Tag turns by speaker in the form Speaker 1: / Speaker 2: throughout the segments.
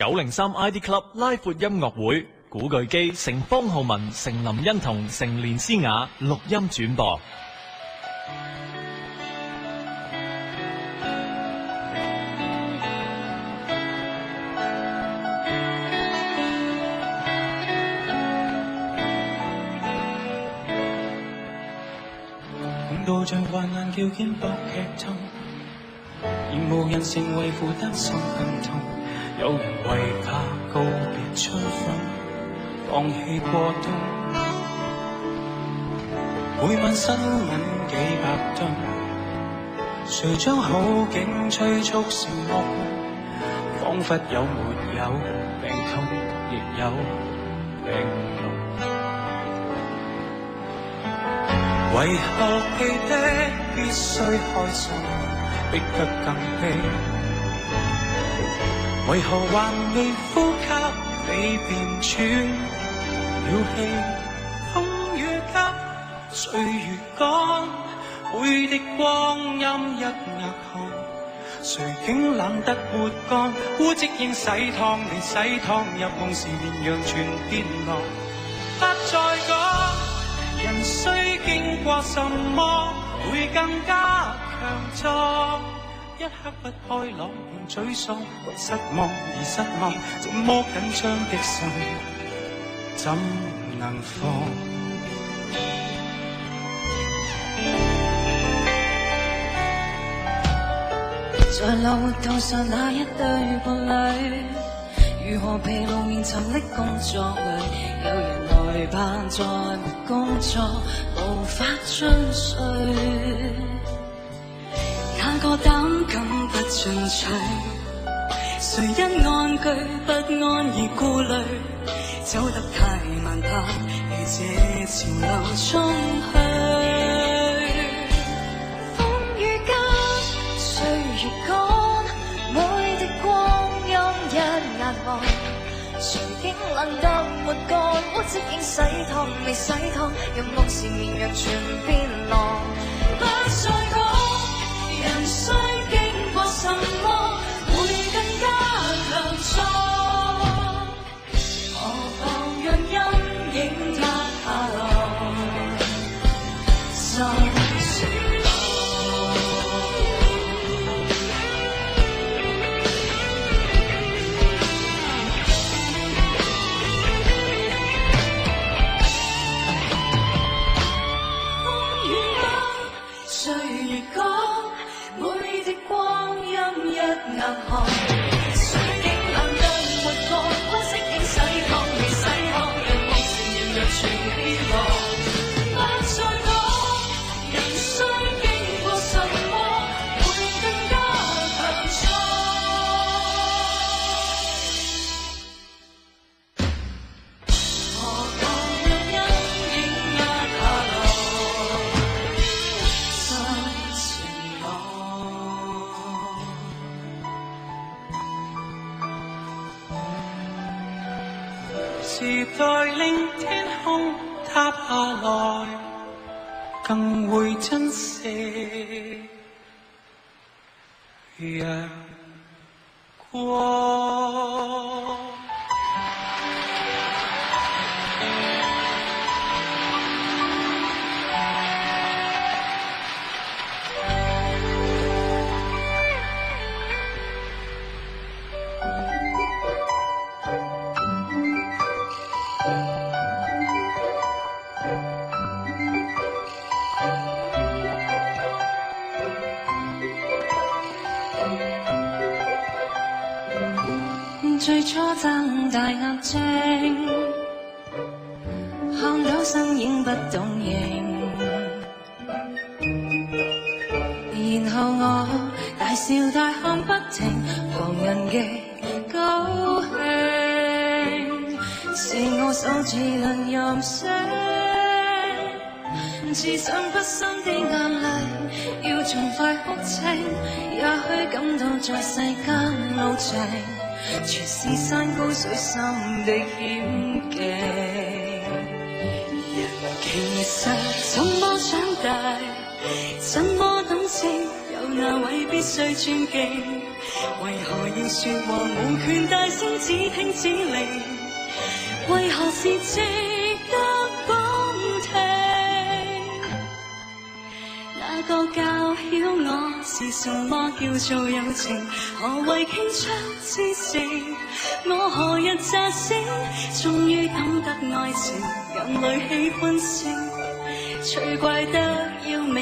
Speaker 1: 903 ID Club 拉闊音樂會，古巨基成方浩文、成林欣彤、成連詩雅錄音轉播。
Speaker 2: 到像患難叫肩膊劇痛，而無人成為負擔心更痛。有人為怕告別春風，放棄過冬。每晚新聞幾百噸，誰將好景催促成惡夢？彷彿有沒有病痛，亦有病痛。為何記得必須開心，逼得更悲？為何還未呼吸，你便喘了氣？風雨急，歲月趕，每滴光陰一額汗，誰竟冷得沒乾？污跡應洗燙，未洗燙，入夢時綿羊全變狼，不再講。人需經過什麼，會更加強壯。一刻不開朗，便沮喪，為失望而失望。這麼緊張的心，怎能放？
Speaker 3: 在路途上那一對伴侶，如何疲勞面沉的工作裏，有人害怕再沒工作，無法進睡。哪個膽敢不進取？誰因安居不安而顧慮？走得太慢，怕與這潮流衝去。風雨急，歲月趕，每滴光陰一額汗。誰竟冷得沒乾？污跡應洗燙，未洗燙，入夢時綿羊全變狼。不再講，人需經過什麼，會更加強壯。何妨讓陰影塌下來，心情汗，誰竟冷得沒乾？污跡應洗燙，未洗燙，讓夢時綿羊全變狼。不再講，人需經過什麼，會更加強壯。何妨讓陰影壓下來，心情朗。
Speaker 2: 時代令天空塌下來，更會珍惜陽光。
Speaker 3: 最初睜大眼睛，看到身影不懂認，然後我大笑大喊不停，旁人嘅高興，是我手指能任性，自想不生的眼淚，要盡快哭清，也許感到在世間路程。全是山高水深的險境，人其實怎麼長大，怎麼懂清，有那位必須尊敬，為何要說話無權大聲，只聽指令？為何是值得講聽？那個教曉我是什麼叫做友情，何謂傾窗之情？我何日乍醒，終於懂得愛情，眼裏喜歡聲，最怪得要命。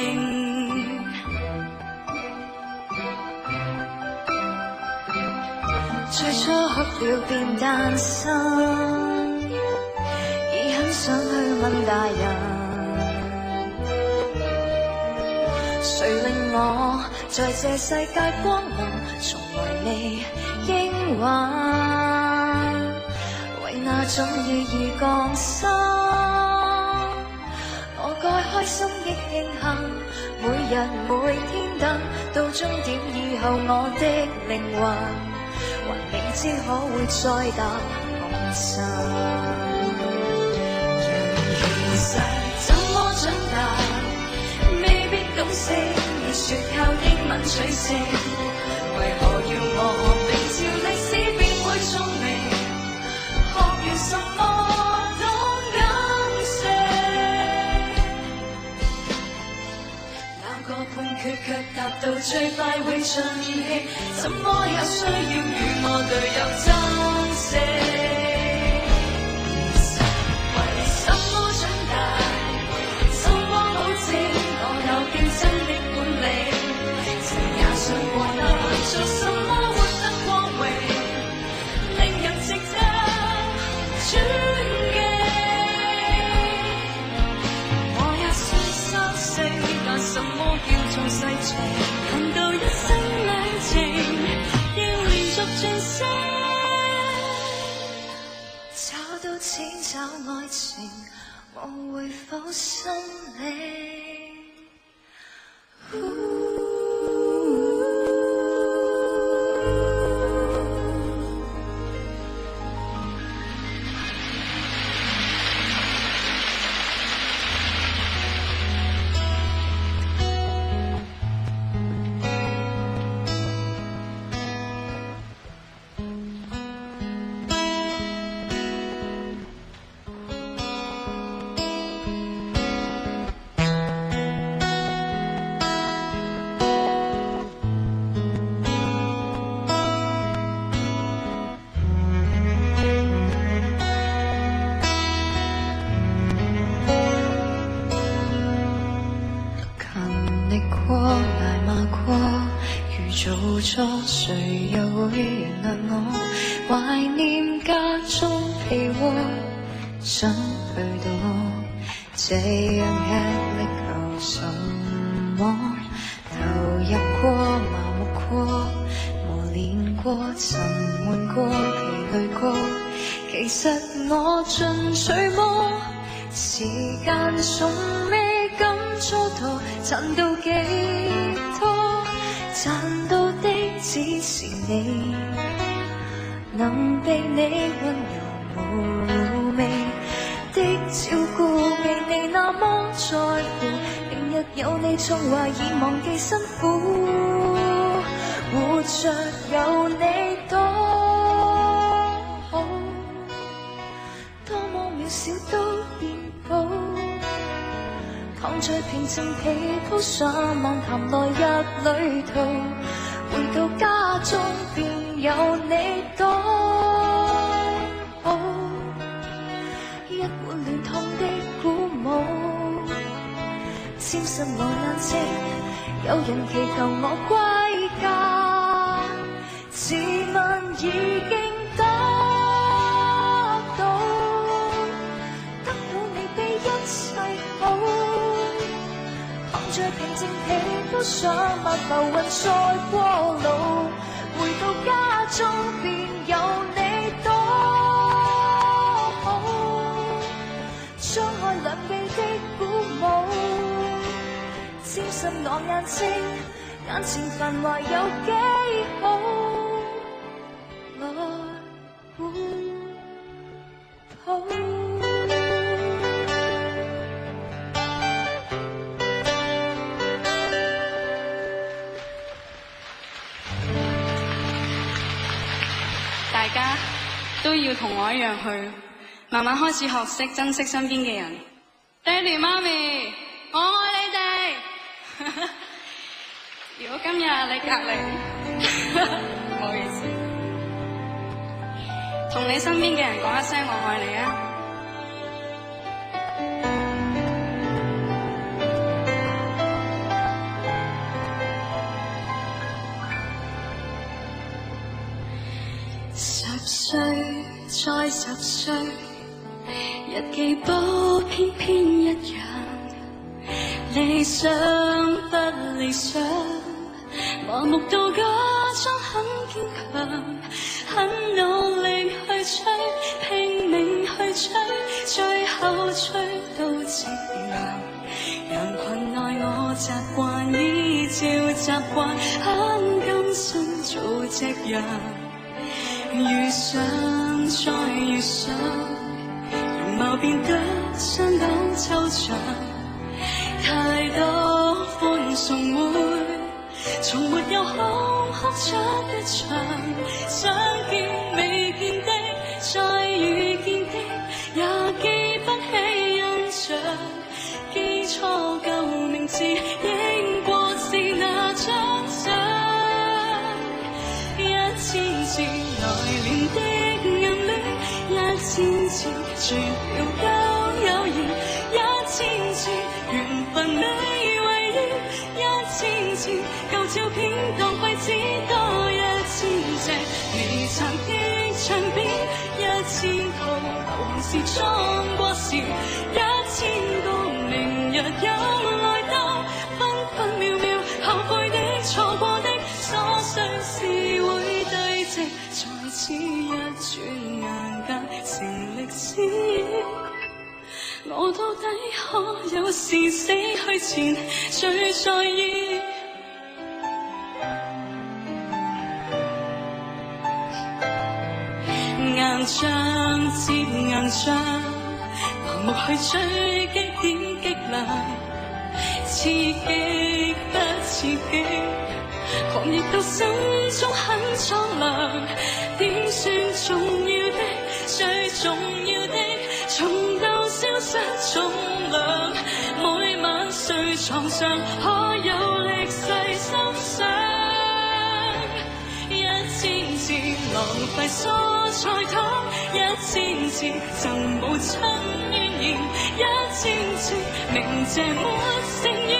Speaker 3: 最初哭了便誕生，已很想去問大人，誰令我在這世界光臨，從來未應允，為那種意義降生，我該開心亦慶幸，每日每天等到終點以後，我的靈魂還未知可會再踏紅塵。人其實怎麼長大，未必懂識，已說靠英文取勝，為何要我明朝歷史便會聰明？學完什麼都感性，那個判決卻達到最快會盡興，怎麼也需要與我隊友爭勝。為什麼長大？怎麼保證我有競爭的本領？曾也想過那做什麼活得光榮，令人值得尊敬。我也想生性，但什麼叫做世情？難道一生旅程要連續轉身，找到錢找愛情，我會否心領？做錯，誰又會原諒我？懷念家中被窩，想去到這樣吃力求什麼？投入過，麻木過，磨練過，沉悶過，疲累過。其實我進取麼？時間總未敢蹉跎，賺到幾多？賺到的只是你，能被你溫柔無味的照顧，未你那麼在乎。明日有你，從懷疑忘記辛苦，活着有你多好，多麼渺小都變寶。躺在平靜被鋪上，漫談來日旅途，回到家中便有你多好，一碗暖湯的鼓舞，沾濕我眼睛，有人祈求我歸家，自問已經得到，得到你比一切好。在平靜被鋪上，漫浮雲在過路，回到家中便有你多好，張開兩臂的鼓舞，沾濕我眼睛，眼前繁華有幾好，來回抱。都要同我一樣去，慢慢開始學識珍惜身邊嘅人。爹哋媽咪，我愛你哋。如果今日你隔離，唔好意思，同你身邊嘅人講一聲我愛你啊！10歲再10歲，日記簿偏偏一樣，理想不理想，麻木到嗰種很堅強，很努力去追，拼命去追，最後追到夕陽。人群內我習慣依照習慣，很甘心做隻羊。遇上再遇上，容貌變得相當抽象，太多歡送會，從沒有空哭出一場，想見未見的，再遇見的，也記不起印象，記錯舊名字，應過是那張相。1000次來年的暗戀，1000次絕了都有緣，1000次緣分未為意，1000次舊照片當廢紙多1000隻未拆的唱片，1000套流行時裝過時，1000個明日又來到，分分秒秒後悔的錯過的瑣碎事會堆積，在此一轉眼間成歷史。我到底可有時死去前最在意？硬仗接硬仗，盲目去追擊點擊量，刺激不刺激，狂熱到心中很蒼涼，點算重要的最重要的，重到消失重量，每晚睡床上可有力細心想，1000次浪費蔬菜湯，1000次贈母親怨言，1000次鳴謝沒誠意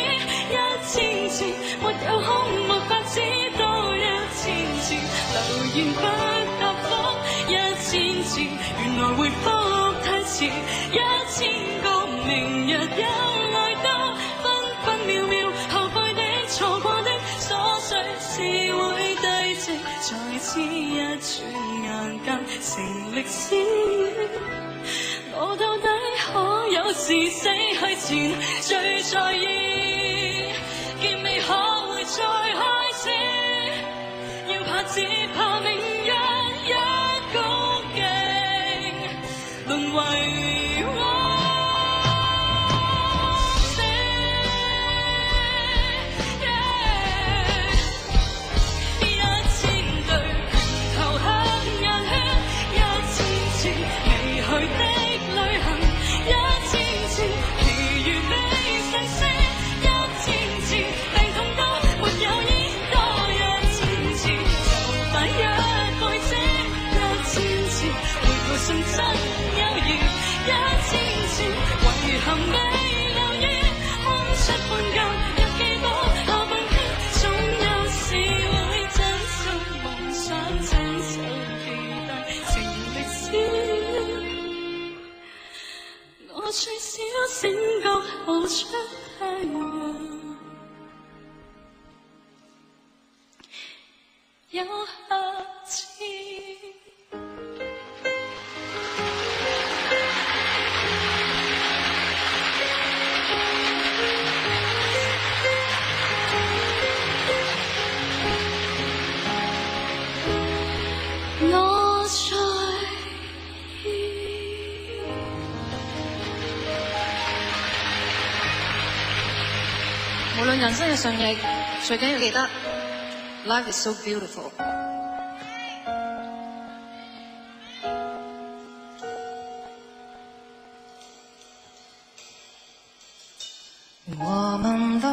Speaker 3: ，1000次沒有空沒法子到1000次留言不答覆，1000次原來回覆太遲，1000個明日又來到，分分秒秒後悔的錯過的瑣碎事會堆積，在此一轉眼間成歷史。我到底可有時死去前最在意？結尾可會再開始？要怕只怕明日一高勁，淪為我。純真友誼1000次，遺憾未留意，空出半舊日記簿後半篇，總有時會真心夢想親手記低成歷史。我最少醒覺後出太陽，有下次。
Speaker 4: 無論人生嘅順逆，最緊要記得 Life is so beautiful。
Speaker 3: 我们都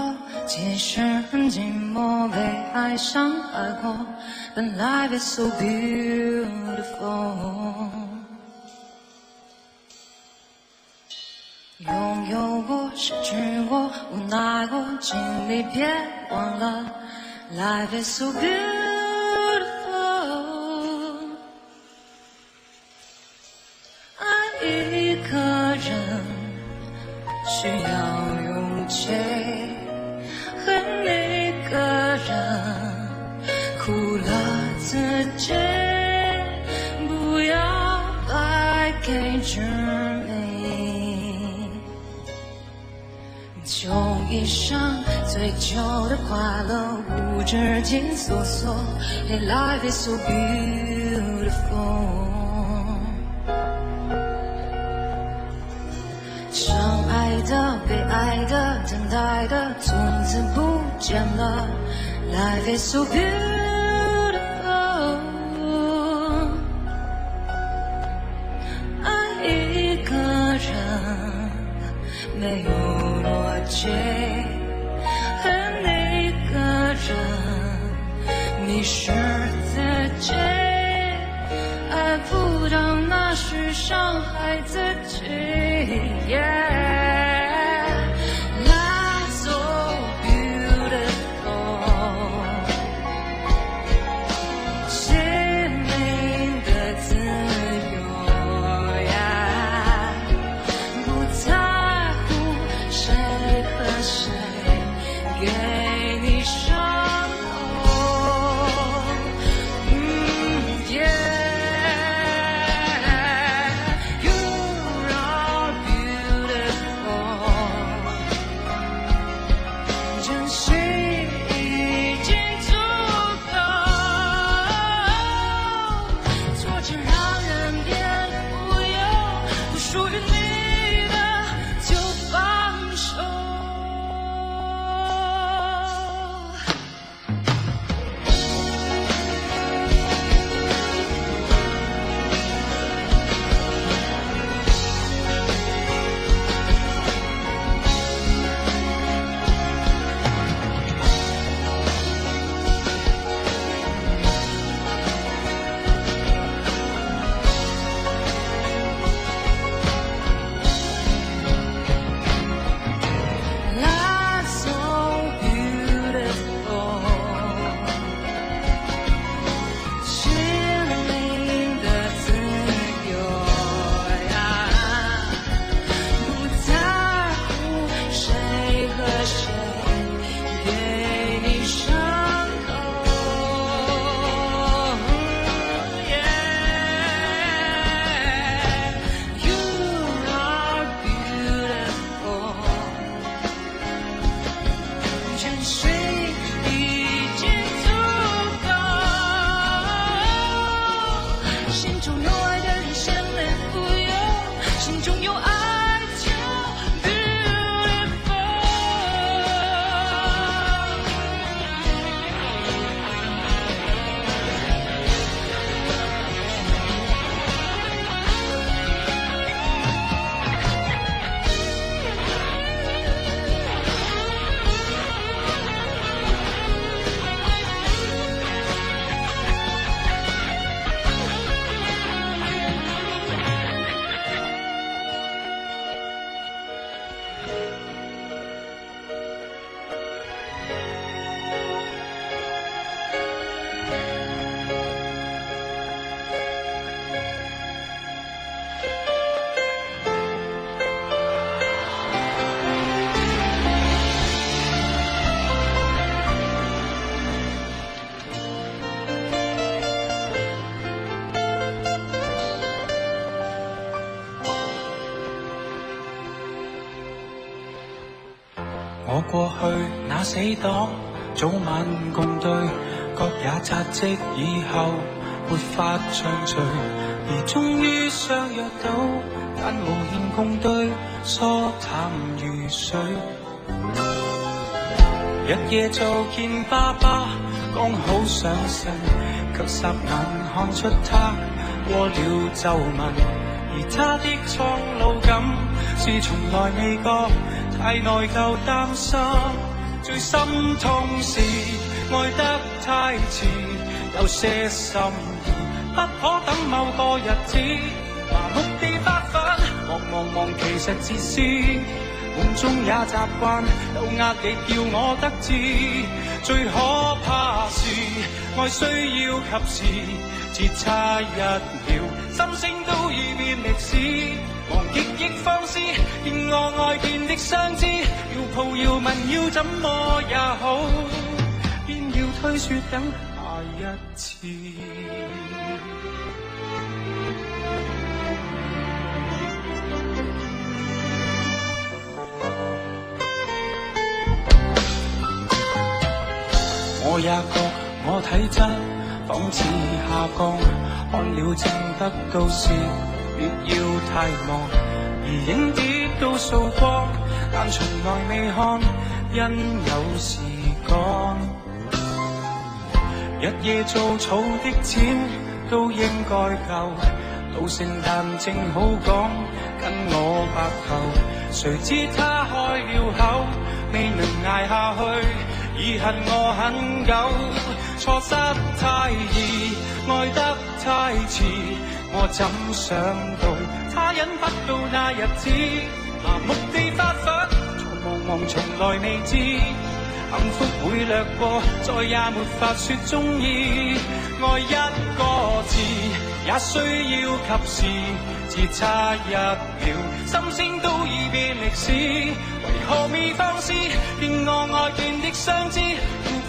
Speaker 3: 其实很寂寞，被爱伤害过。But life is so beautiful。拥有过，失去过，无奈过，请你别忘了 ，Life is so beautiful。爱一个人需要勇气，恨一个人苦了自己，不要白给致命。穷一生追求的快乐，无止境搜索。Hey, life is so beautiful。相爱的、被爱的、等待的，从此不见了。Life is so beautiful。爱一个人没有逻辑，恨一个人迷失自己，爱不到那是伤害自己。Life's so beautiful， 心灵的自由呀，不在乎谁和谁给你伤口。You are beautiful， 真心已经足够，挫折让人变富有，不属于你的就放手。Life's so beautiful， 心灵的自由呀，不在乎谁和谁给你伤口。You are beautiful， 真心已经足够，心中有爱的人闲来富有，心中有爱就 beautiful。
Speaker 2: 我過去那死黨，早晚共對，各也扎職以後沒法暢聚，而終於相約到，但無言共對，疏淡如水。日夜就見爸爸，剛好上身，卻霎眼看出他過了皺紋，而他的蒼老感是從來未覺。太內疚擔心，最心痛是愛得太遲，有些心意不可等某個日子，麻木地發奮，忙其實自私，夢中也習慣，有壓力叫我得志，最可怕是愛需要及時，只差一秒，心聲都已變歷史，忘極亦放肆，見我愛見的相知，要抱要問要怎麼也好，偏要推說等下一次。我也覺我體質仿似下降，看了正得到時，別要太忙，而影跌到掃光，但從來未看，因有時趕。日夜做草的錢都應該夠，到聖誕正好講跟我白頭，誰知他開了口，未能捱下去。已恨我很久，錯失太易，愛得太遲，我怎想到他忍不到那日子，麻木地發奮，忙從來未知，幸福會掠過，再也沒法說中意，愛一個字也需要及時，只差一秒，心聲都已變歷史，為何未放肆？見我愛見的相知，要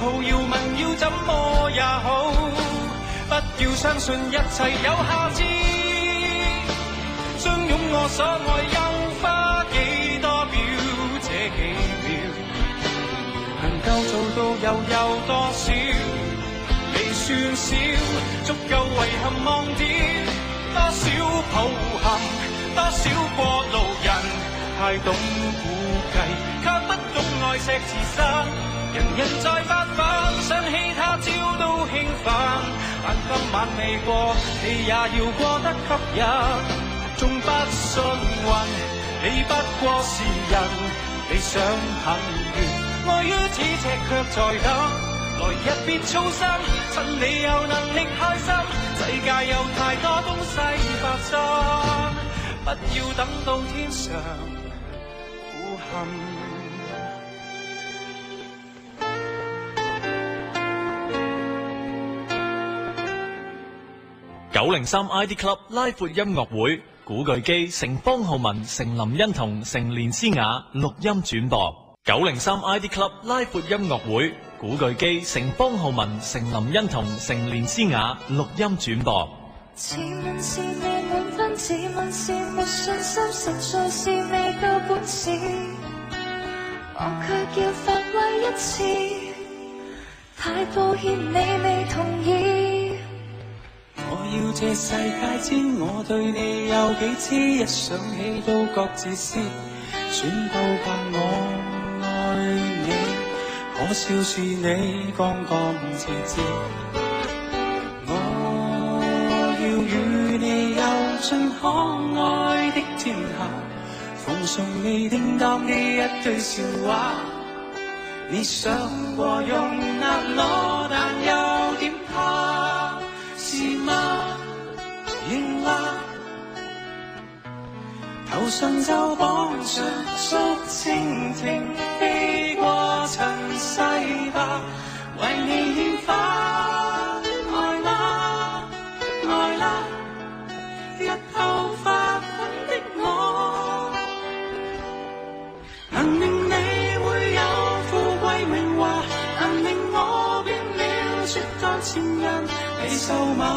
Speaker 2: 抱要問要怎麼也好，不要相信一切有下次，相擁我所愛又花幾多秒，這幾秒能夠做到又有多少？未算少，足夠遺憾忘掉，多少抱憾，多少過路人，太懂估計，卻不懂愛惜自身。人人在發奮，想起他朝都興奮，但今晚未過，你也要過得吸引。縱不信運，你不過是人，你想幸運，愛於咫尺卻在等。來日別操心，趁你有能力開心，世界有太多東西發生，不要等到天上苦恨。
Speaker 1: 903 ID Club 拉闊音樂會，古巨基、成方浩文、成林欣彤、成連詩雅錄音轉播。903 ID Club 拉闊音樂會，古巨基、成方浩文、成林欣彤、成連詩雅錄音轉播。
Speaker 5: 自問是未滿分，自問是沒信心，實在是未夠本事，我卻要發威一次，太抱歉你未同意。
Speaker 2: 我要這世界知我對你有幾痴，一想起都覺自私，全部憑我愛你，可笑是你剛剛自知。我要與你遊盡可愛的天下，奉送你叮當的一堆笑話，你想過容納我，但又點怕？是嗎？認啦，頭上就綁上竹蜻蜓，飛過塵世吧，為你獻花，愛嗎？愛啦，日後發奮的我，能令你會有富貴名華，能令我變了絕代前人，你受嗎？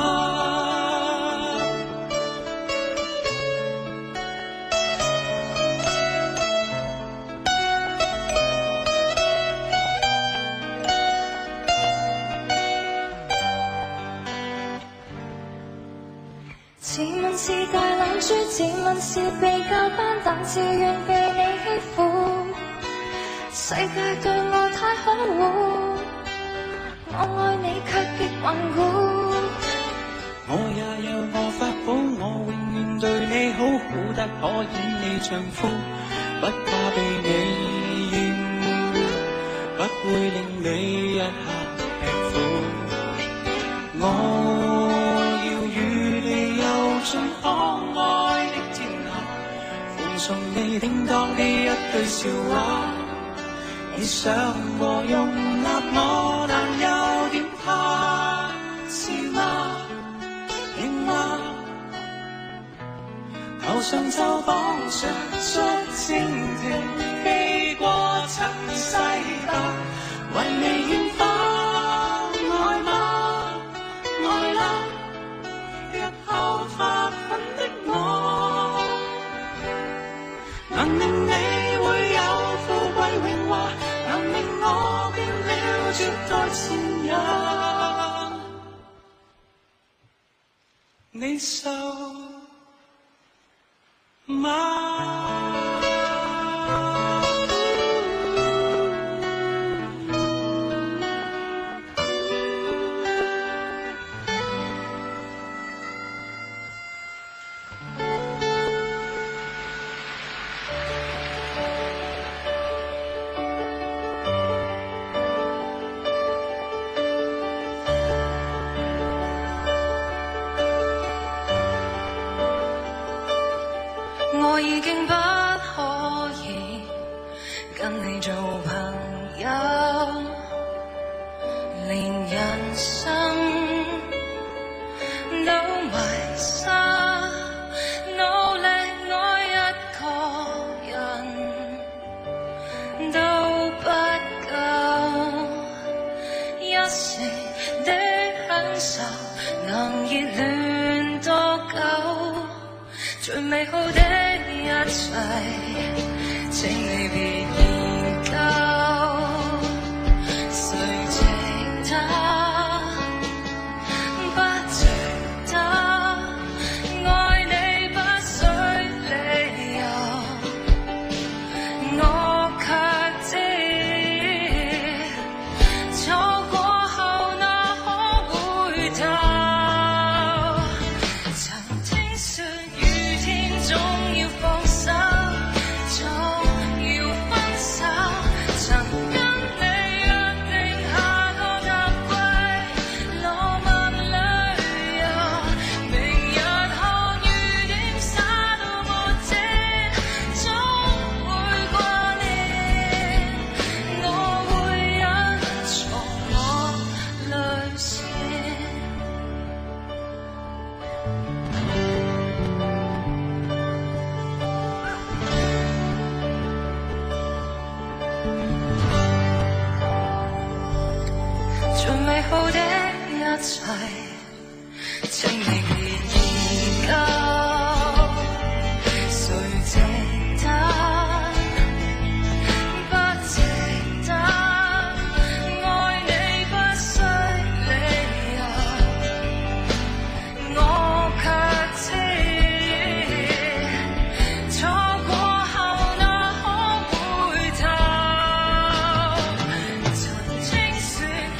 Speaker 5: 自問是大懶豬，自問是被教班，但自願被你欺負。世界對我太可惡，我愛你卻極頑固。
Speaker 2: 我也有我法寶，我永遠對你好，好得可演你丈夫。不怕被你厭，不會令你一刻吃苦。我要與你遊進可愛的天下，奉送你叮當的一句笑話。你想和容納我，但有點怕，是嗎？認嗎？頭上就綁着竹蜻蜓，飛過塵世吧，為你獻花，愛嗎？愛啦，日後發奮的我，能令你會有富貴榮華，能令我變了絕代前人，你受嗎？
Speaker 3: 我已經不可以跟你做朋友，連人生都迷失，努力愛一個人都不夠，一時的享受能熱戀多久？最美好的一切，請你別研究，誰值得？不值得？愛你不需理由，我卻知，錯過後哪可回頭？曾聽說雨天總要放手，總要分手，曾跟你約定下個夏季浪漫旅遊，明日看雨點灑到沒天，總會掛念，我會隱藏我淚腺。最美好的一切，請你別研究，誰值得？不值得？愛你不需理由，我卻知，錯過後哪可回頭？曾經說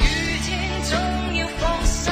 Speaker 3: 雨天總要放手，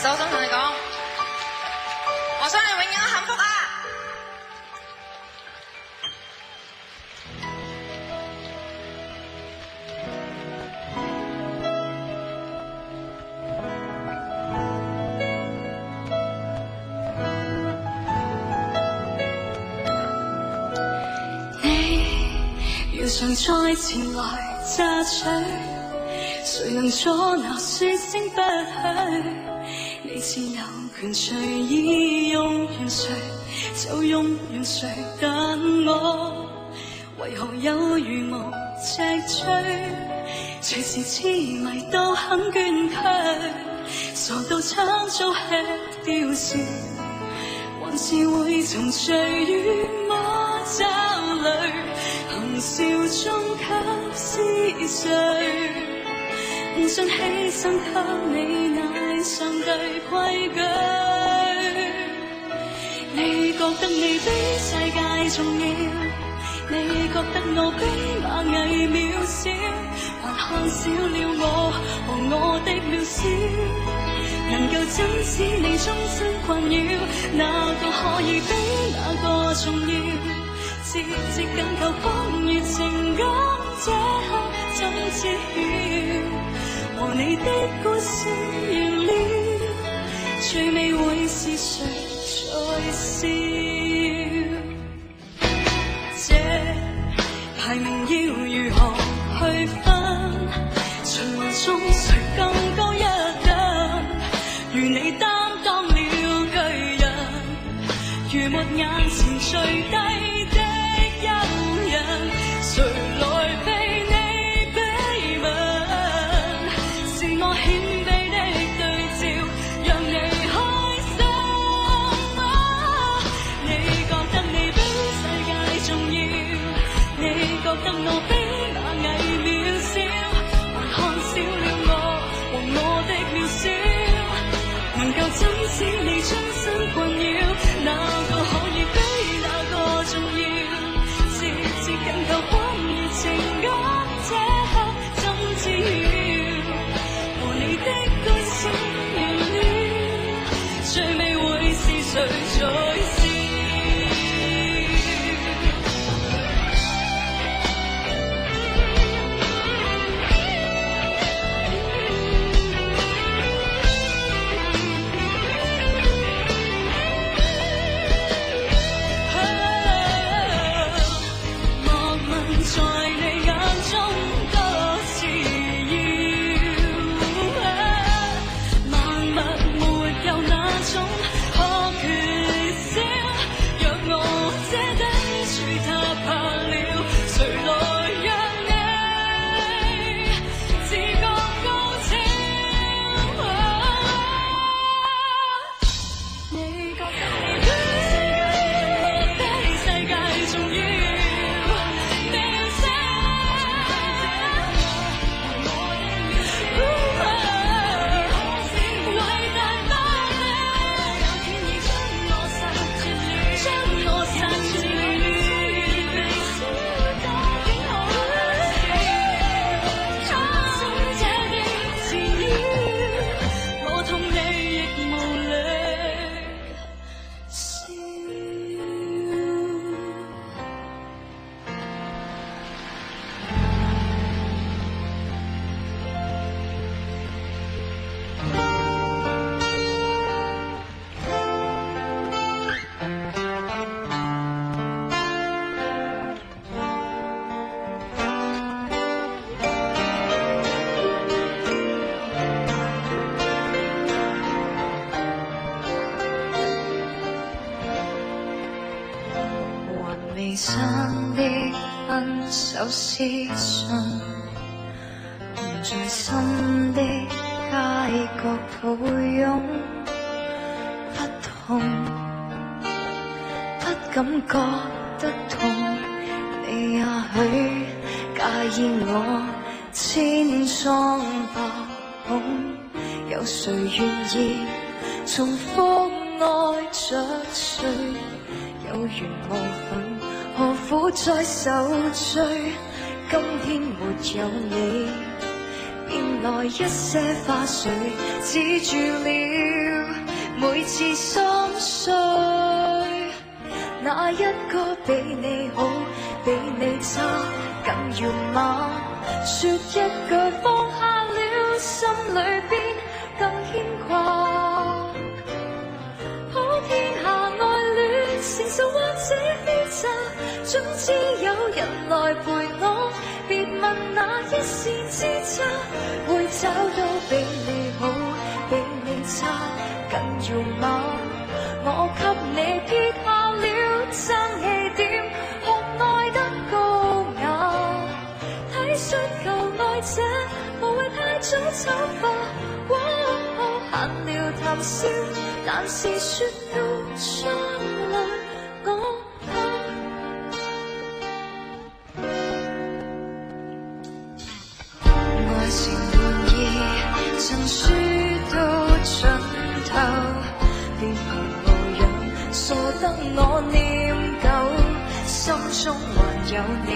Speaker 4: 實我想同你講，我想你永遠都幸福啊！
Speaker 3: 你要想再前來榨取，誰能阻撓說聲不許？你自有權隨意用完誰就用完誰，但我為何有如無脊椎？隨時痴迷都肯捐軀，傻到慘遭吃掉時，還是會沉醉於魔爪裏，含笑中給撕碎。唔想犧牲給你乃上帝規矩，你覺得你比世界重要，你覺得我比螞蟻渺小，還看少了我和我的渺小，能夠怎使你終身困擾，哪個可以比哪個重要，節節緊扣光與情感，這刻怎知曉，和你的故事完了，最尾會是誰在笑？這排名要如何去分？循環中誰更高一等？如你擔當了巨人，如沒眼前最低的幽人，誰來被你逼問？是我謙卑的對照，讓你開心啊！你覺得你比世界重要，你覺得我比螞蟻渺小，還看少了我和我的渺小，能夠怎使你終身困擾，哪個可以比哪個重要，節節緊扣光與情感，這刻怎知曉，和你的故事完了，最尾會是誰在笑？莫問在你眼中多次要，萬物沒有那種可缺少，若我這底水塌下了，誰來讓你自覺高潮？你覺得你比世界重要，渺小，偉大不了，有天已將我殺絕了，將我殺絕了，多竟可笑，這的纏繞，我痛你亦無力笑。還未生的分手私信，在心的街角抱擁，不痛，不感覺得痛，你也許介意我千瘡百孔，有誰願意重複愛着誰？有緣無份，何苦再受罪？今天沒有你，變來一些花絮，止住了
Speaker 5: 每次心碎。哪一個比你好，比你差更遠嗎？說一句放下了，心裏邊更牽掛。可天下愛戀，承受或者欺詐，總之有人來陪我。別問那一線之差，會找到比你好，比你差更容嗎？我給你撇下了爭氣點，學愛得高雅，體恤求愛者無謂太早醜化。閒聊談笑，但是說到將來我愛情玩意曾輸到盡頭，變憑模樣傻得我念舊，心中還有你，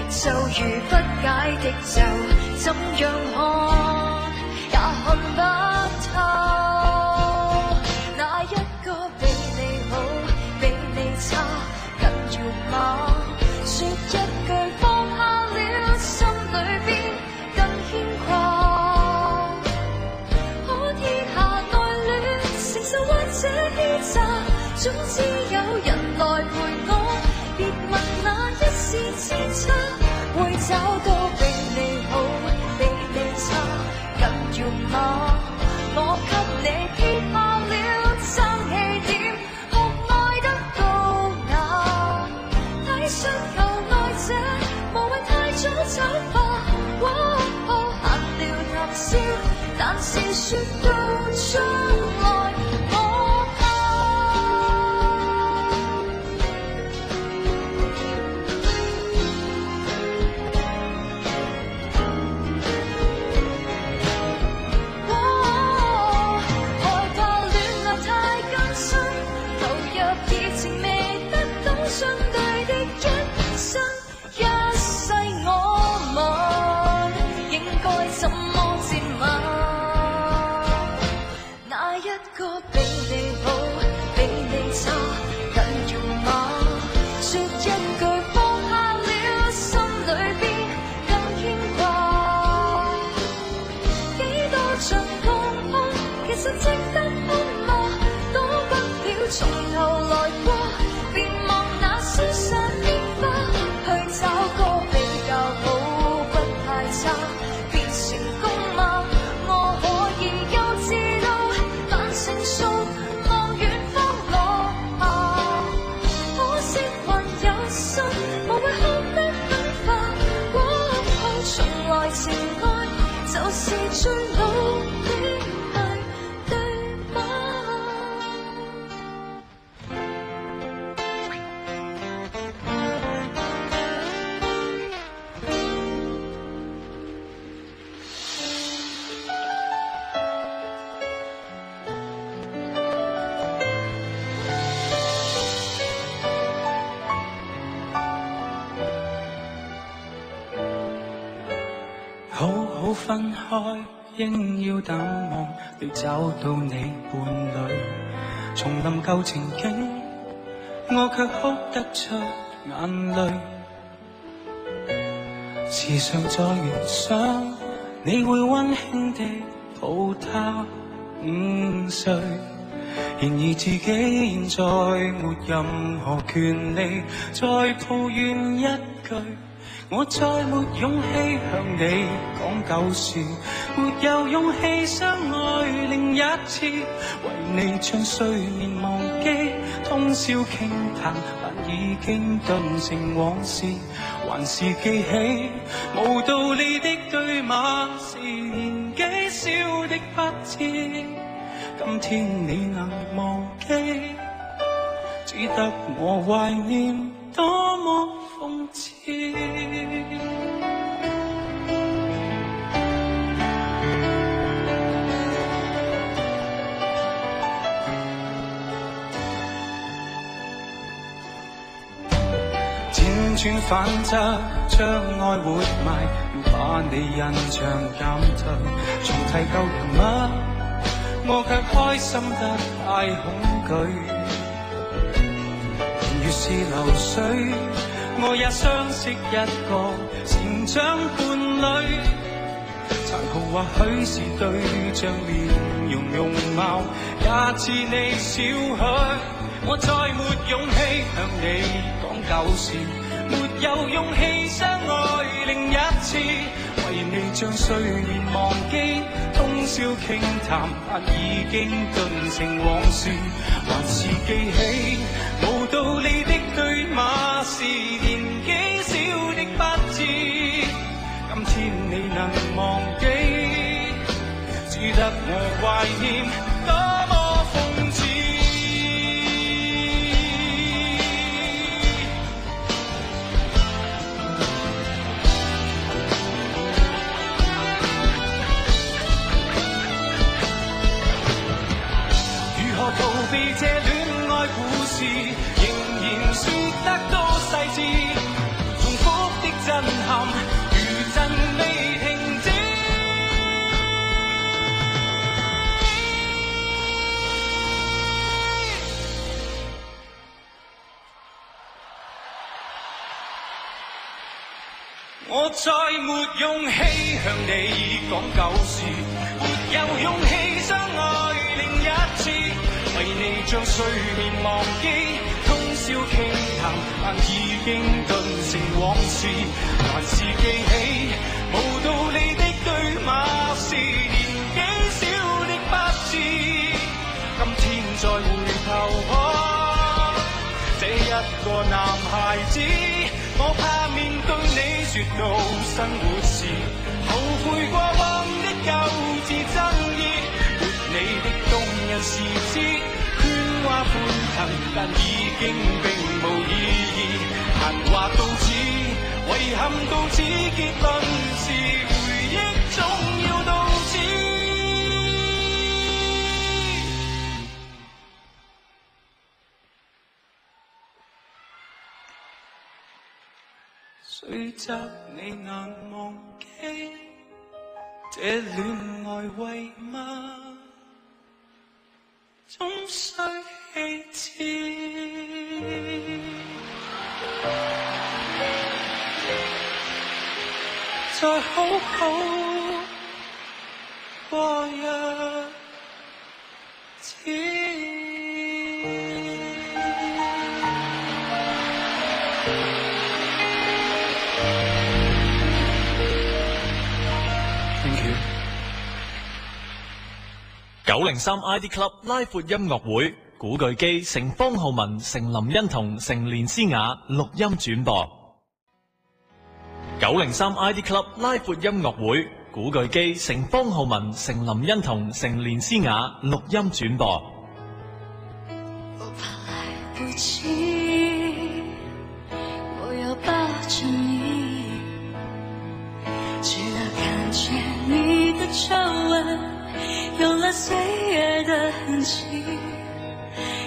Speaker 5: 就如不解的咒，怎樣看也看不透。哪一個比你好，比你差更肉麻？說一句放下了，心裏邊更牽掛。可天下愛戀，承受或者欺詐，總之有人來陪我。別問那一線之差，會找到比你好，比你差更肉麻。我給你撇下了爭氣點，學愛得高雅，體恤求愛者無謂太早醜化。閒聊談笑，但是說到將來我相對的一生一世，我們應該怎麼接吻？哪一個比你好，比你差更肉麻？說一句放下了，心裏邊更牽掛。幾多場痛哭，其實值得哭嗎？躲不了從頭來過。別望那消散變化，去找個比較好，不太差，變成功嗎？我可以幼稚到扮成熟，望遠方落下。可惜還有心，無謂看得很化。從來情愛就是最老的愛，對嗎？
Speaker 2: 好好分開，應要淡忘，要找到你伴侶。重臨舊情景，我卻哭得出眼淚。時常在原想，你會溫馨地抱他午睡。然而自己現在沒任何權利再抱怨一句。我再沒勇氣向你講舊事，沒有勇氣相愛另一次，為你將睡眠忘記，通宵傾談，但已經頓成往事，還是記起無道理的對罵，是年紀小的不知，今天你能忘記，只得我懷念，多麼諷刺。輾轉反側，將愛活埋，要把你印象減退，重提舊人物，我卻開心得太恐懼。年月是流水，我也相識一個成長伴侶。殘酷或許是對象面容貌也似你少許，我再沒勇氣向你講舊事，沒有勇氣相愛另一次，為你將歲月忘記，通宵傾談，但已經頓成往事，還是記起無道理的對罵，是年紀小的不智。今天你能忘記，只得我懷念，多麼諷刺。如何逃避這戀愛故事，仍然說得多細緻，重複的震撼如震未停止。我再沒勇氣向你講舊事，沒有勇氣相愛另一次，為你將睡眠忘記，通宵傾談，但已經頓成往事，還是記起無道理的對罵，是年紀小的不智。今天再回頭看這一個男孩子，我怕面對你說到生活時，後悔過往的幼稚爭議，沒你的動人時節，喧嘩歡騰，但已經並無意義，閒話到此，遺憾到此，結論是回憶總要到此。雖則你難忘記，這戀愛為乜總需棄置？再好好過日子。
Speaker 1: 903 ID Club 拉闊音樂會，古巨基、成方浩文、成林欣彤、成連詩雅錄音轉播。903 ID Club 拉闊音樂會，古巨基、成方浩文、成林欣彤、成連詩雅錄音轉播。
Speaker 5: 我怕來不及，我要抱着你，直到看見你的皺紋有了歲月的痕跡，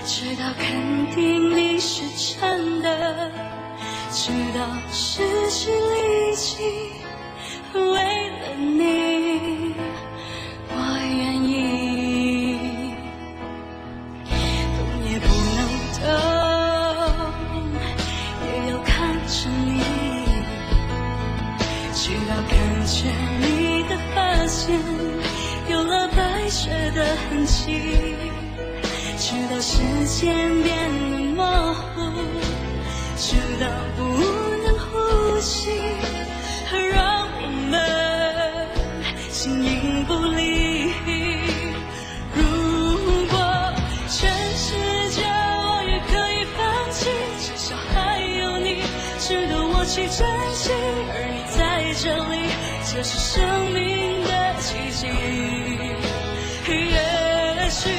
Speaker 5: 直到肯定你是真的，直到失去力氣，為了你我願意，動也不能動，也要看着你，直到看見你的髮線有了白雪的痕跡，直到時間變得模糊，直到不能呼吸，讓我們形影不離。如果全世界我也可以放棄，至少還有你值得我去珍惜，而你在這裡，這是生命的奇蹟。也許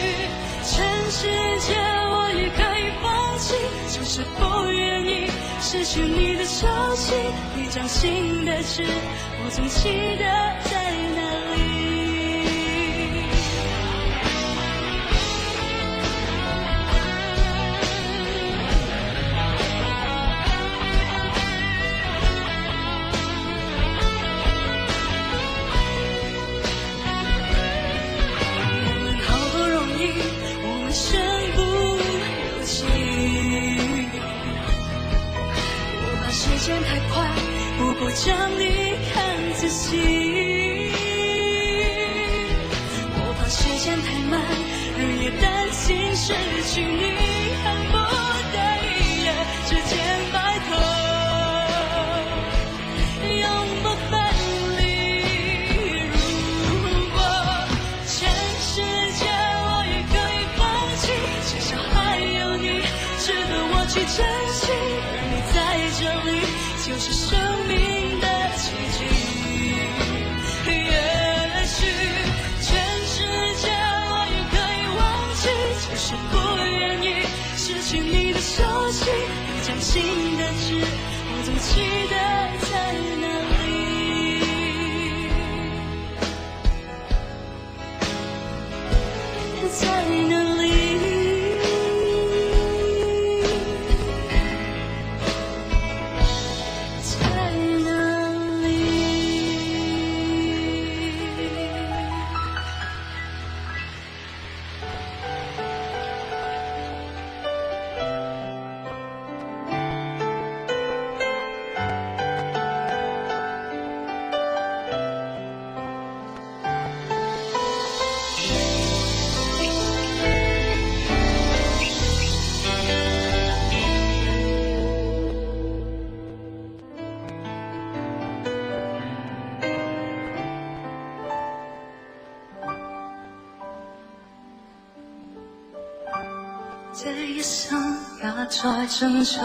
Speaker 5: 全世界我也可以放棄，就是不願意失去你的消息，你掌心的痣，我總記得在哪裡。人好
Speaker 3: 将你看仔细。我怕时间太慢，而也担心失去你，恨不得一夜之间白头，永不分离。如果全世界我也可以放弃，至少还有你值得我去珍惜，而你在这里就是生命的奇迹。也许全世界我也可以忘记，就是不愿意失去你的消息，不将心的事我总记得在哪里，在哪里，在哪里。這一生也在進取，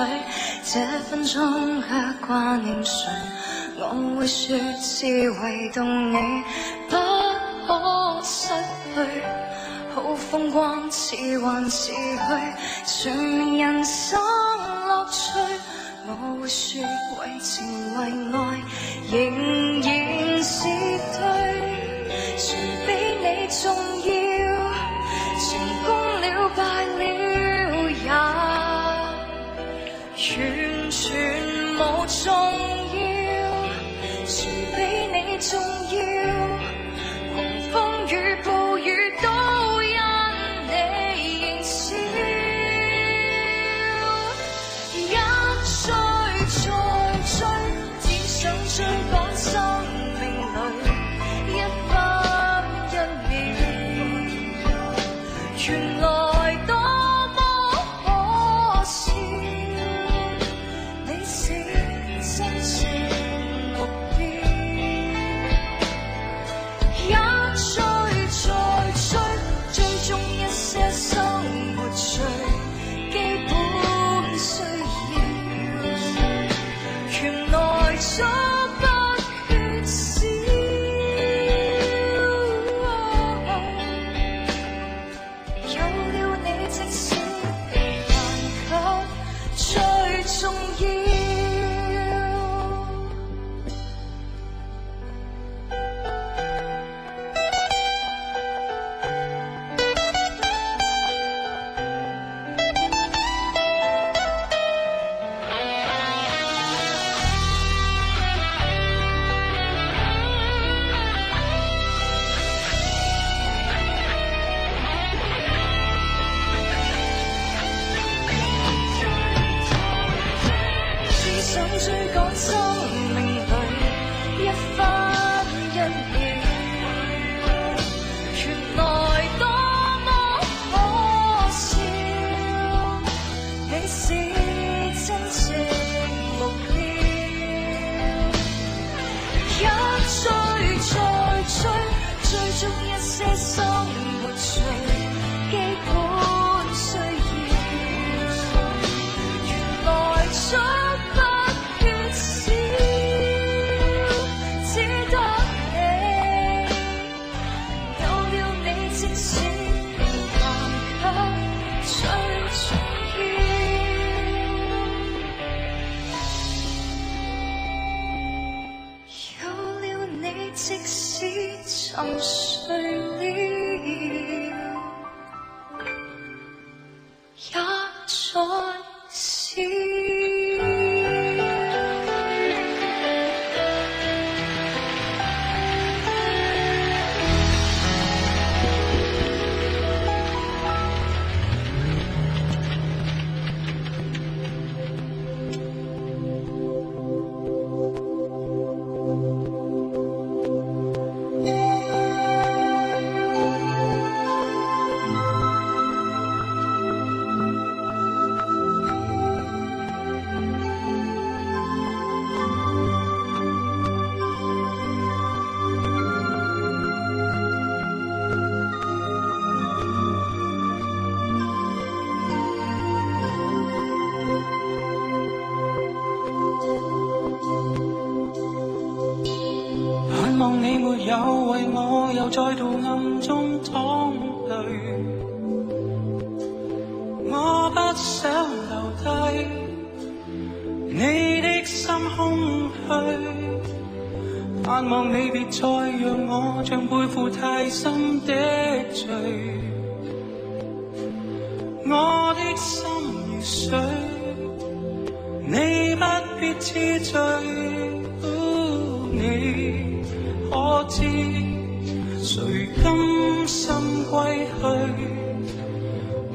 Speaker 3: 這分鐘卻掛念誰？我會說是唯獨你不可失去，好風光似幻似虛，全面人生樂趣。我會說為情為愛仍然是對，誰比你重要？成功了敗了也完全無重要，誰比你重要？狂風與暴雨都因你燃燒，一追再追，只想追趕生命裏一分一秒，原來多麼可笑，你是真正目標，一追再追，追蹤一些生活最基本需要，原來早不缺少。有了你，即使平凡卻最重要。只想追趕生命裏一分一秒，原來多麼可笑，你是真正目標，一追再追，追蹤一些生活最基本需要，原來早不缺少，只得你，有了你，即使平凡卻最重要，有了你，即使沉睡了，也在笑。
Speaker 2: 否為我又再度暗中淌淚？我不想留低你的心空虛，盼望你別再讓我像背負太深的罪。我的心如水，你不必痴醉。你可知誰甘心歸去？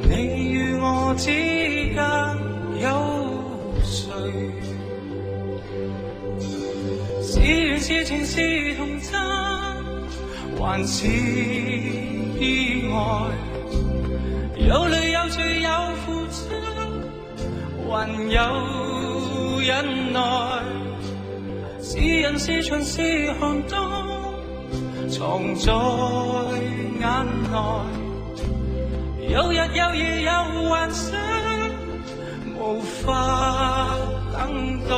Speaker 2: 你與我之間有誰？是緣是情是童真，還是意外？有淚有罪有付出，還有忍耐。是人是牆是寒冬，藏在眼內。有日有夜有幻想，無法等待。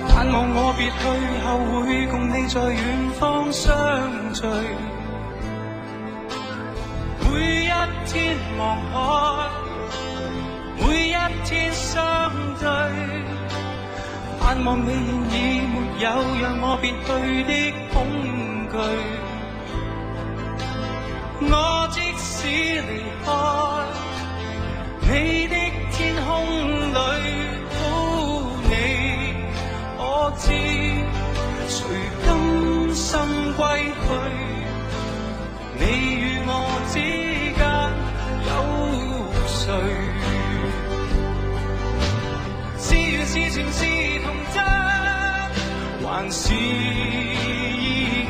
Speaker 2: 盼望我別去後會共你在遠方相聚，每一天望海，每一天相對。盼望你現已沒有讓我別去的恐懼，我即使離開你的天空裏。可知誰甘心歸去？你與我之間有誰？是緣是情是童真，還是意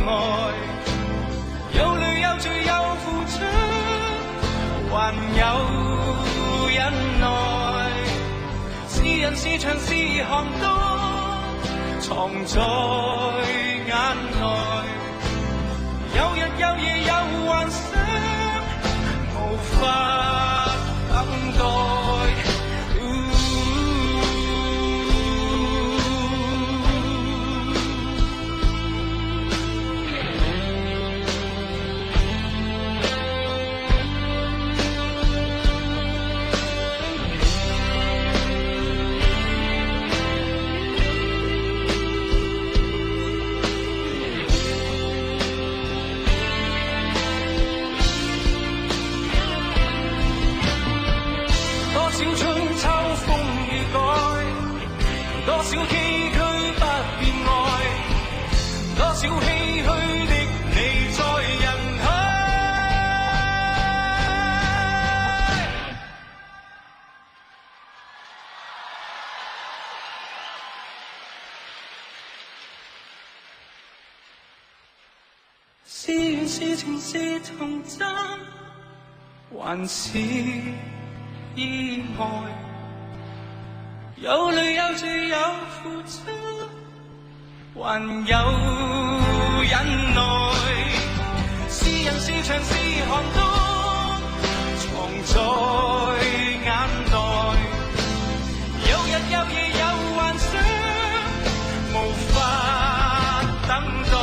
Speaker 2: 外？有淚有罪有付出，還有忍耐。是人是牆是寒冬，藏在眼內。有日有夜有幻想，無法等待。多少崎嶇不變愛，多少唏噓的你在人海。是緣是情是童真，還是意外？有淚有罪有付出，還有忍耐。是人是牆是寒冬，藏在眼內。有日有夜有幻想，無法等待。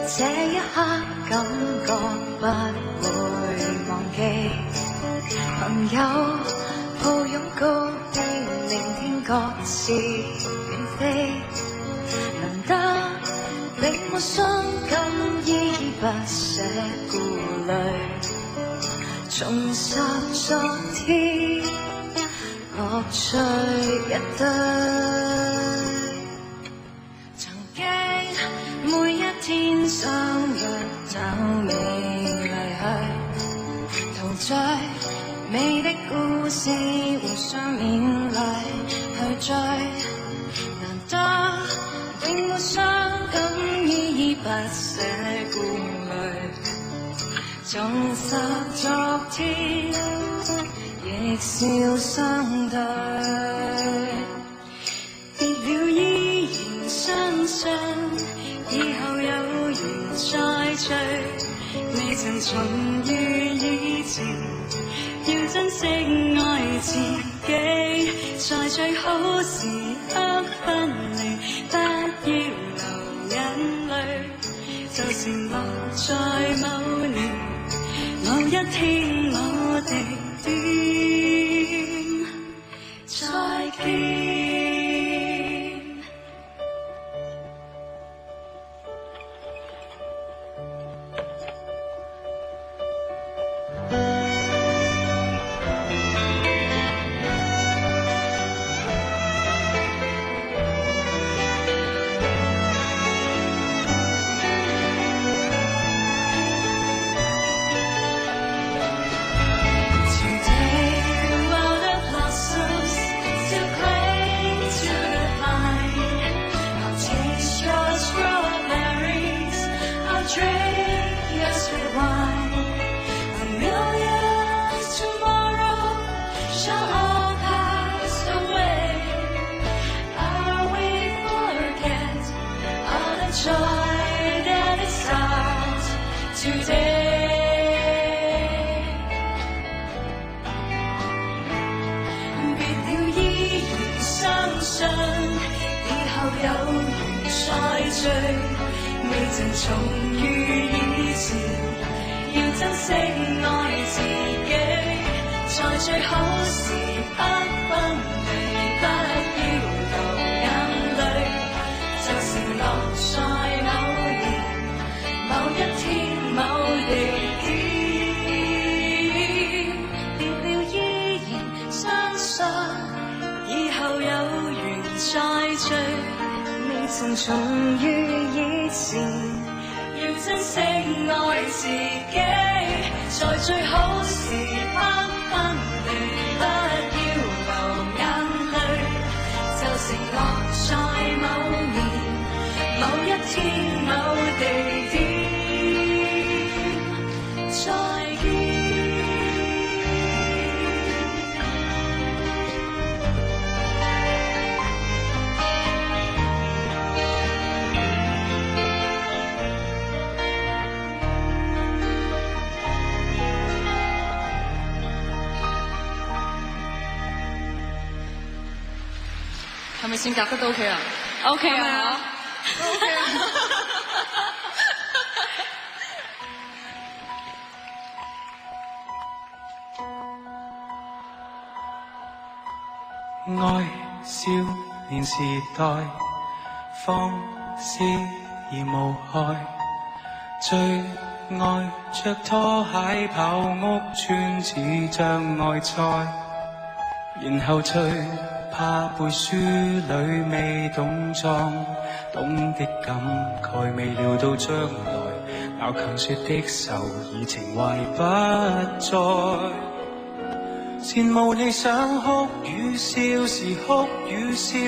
Speaker 5: 這一刻感覺不會忘記。朋友抱擁高興，聆聽各自遠飛。難得令我傷感，依依不捨顧慮，重拾昨天，樂趣一堆。曾經每一天相約找你離去，陶醉美的故事互相勉勵去追。難得令我傷感，依依不捨顧慮，重拾昨天，亦笑相對。別了依然相信，以後有緣再聚，未曾重遇以前，要珍惜愛自己，在最好時刻分離，不要流眼淚，就承諾在某年某一天某地點再見。
Speaker 4: 係咪先夾得到 OK 啊 ？OK 啊 ，OK 啊。
Speaker 2: 愛少年時代，放肆而無害，最愛着拖鞋跑屋邨，似障礙賽，然後最怕背書裏未懂裝，懂的感慨未料到將來，鬧強說的仇已情懷不再。羨慕你想哭與笑時哭與笑，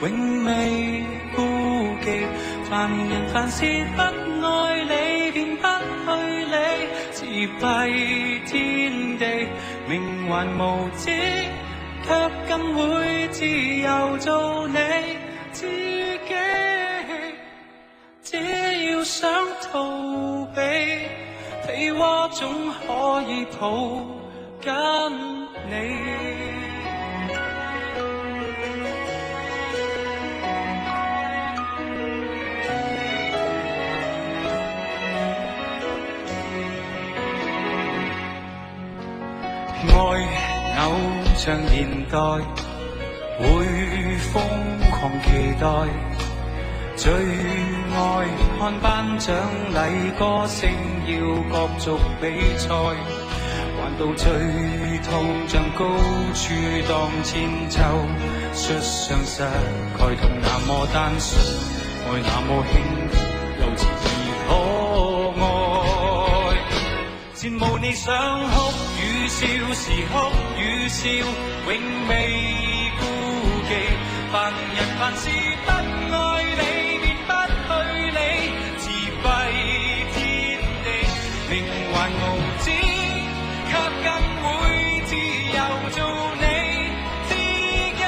Speaker 2: 永未顧忌。凡人凡事不愛你，便不去理，自閉天地，命還無知。卻更會自由做你自己，只要想逃避，被窩總可以抱緊你。愛偶像年代，會瘋狂期待。最愛看頒獎禮，歌星要角逐比賽，玩到最痛像高處蕩千秋。摔上石蓋痛那麼單純，愛那麼輕浮，又似已可愛。羨慕你想哭與笑時哭與笑，永未顧忌。凡人凡事不愛你，便不去理，自閉天地，命還無知，卻更會自由做你自己。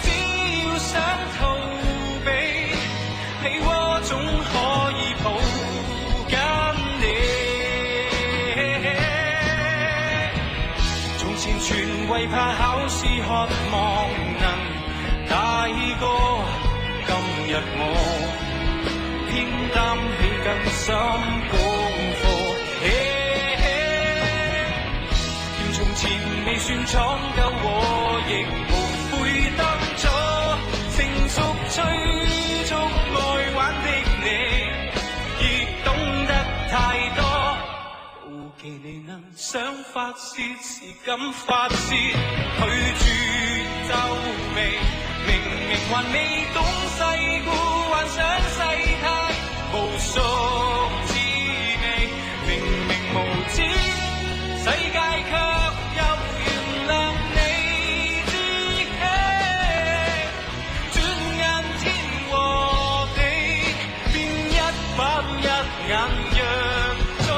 Speaker 2: 只要想逃避，被窩總可以抱緊你。從前全為怕考試渴望能大個，今日我偏擔起更深功課。甜從前未算闖夠，我亦無悔當初成熟催促愛玩的你，亦懂得太多。妒忌你能想發泄時敢發泄，拒絕皺眉，明明還未懂世故，幻想世態無數滋味，明明無知，世界卻又原諒你自己。轉眼天和地，便一板一眼約捉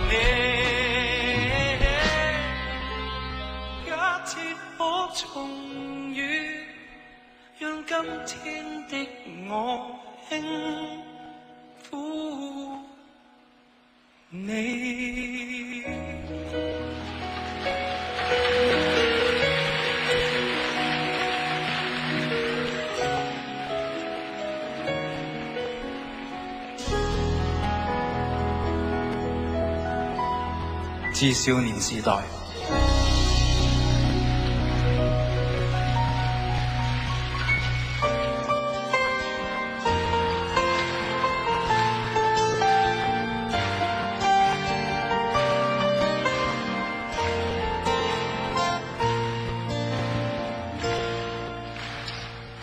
Speaker 2: 你。假設可重遇，讓今天的我輕撫你。致少年時代。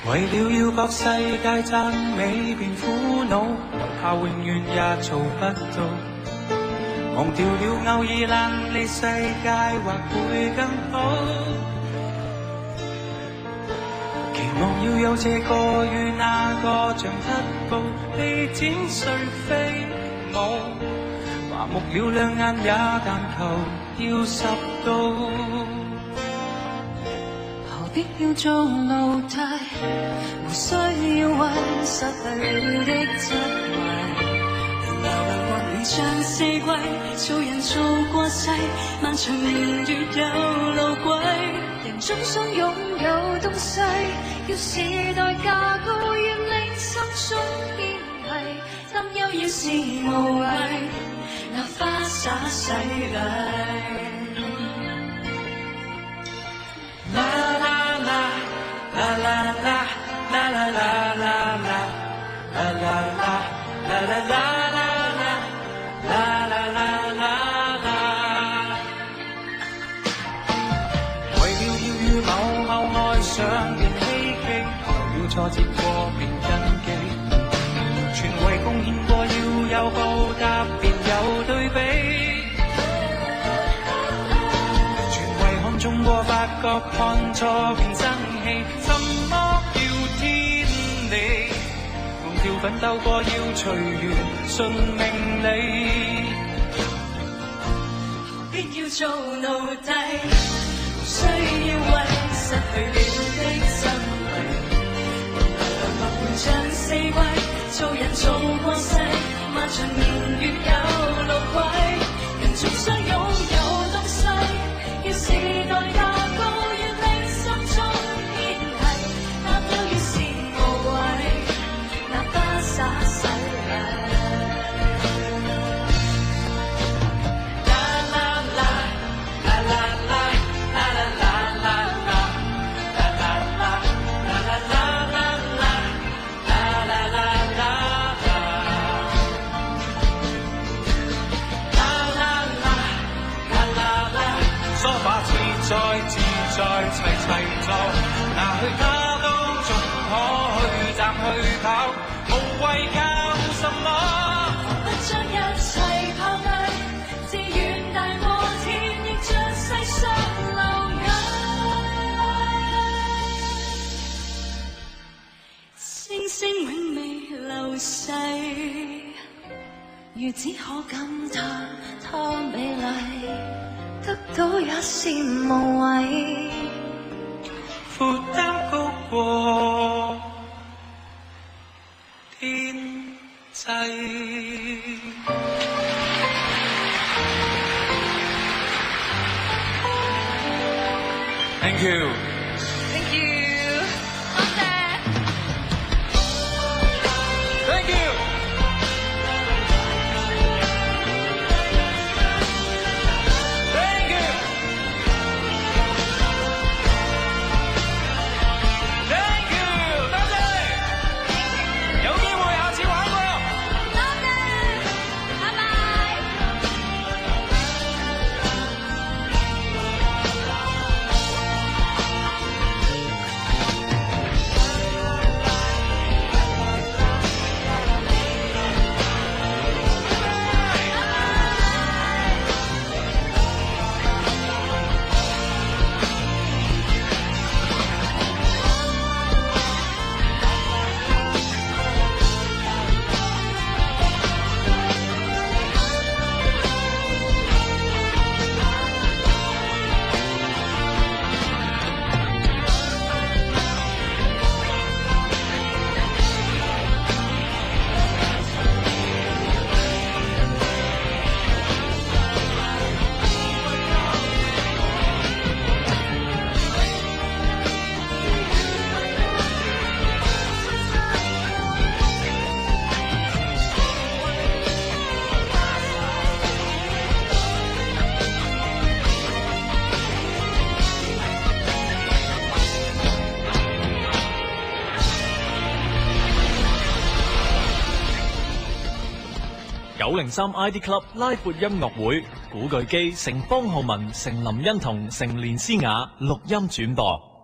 Speaker 2: 為了要覺世界讚美便苦惱，怕永遠也做不到，忘掉了偶爾懶理世界或會更好。期望要有這個與那個像匹布被剪碎飛舞，麻木了兩眼也但求要十度。
Speaker 3: 必要做奴隸，無需要為失去了的執迷。流流和你像四季，做人做過世，漫長年月有路軌。人總想擁有東西，要時代架高，願你心中堅毅，擔憂要是無謂，那花灑洗禮。
Speaker 2: 啦啦啦啦啦啦啦啦啦啦啦啦啦啦啦啦啦啦啦。為了要與某某愛上便希冀，為了挫折過便謹記，全為貢獻過要有報答便有對比。中過發覺看錯便生氣，什麼叫天理？狂跳奮鬥過要隨緣順命理，
Speaker 3: 何必要做奴隸？無需要為失去了的珍貴。流流伴像四季，做人做過世，漫長年月有路軌。人總想擁有東西，要時代架高，願你心中堅毅，擔憂要是無謂，那花灑洗禮。
Speaker 2: 啦啦啦
Speaker 5: 如只可感嘆她美麗，得到也是無謂。
Speaker 2: 負擔高過天際。Thank you。
Speaker 4: Thank you， 多謝。
Speaker 2: Thank you。 Thank you。 Thank you， 多謝。有機會下次玩過。
Speaker 4: 多謝，拜拜。
Speaker 1: 903 ID Club 拉闊音樂會，古巨基、成方浩文、成林欣彤、成連詩雅錄音轉播。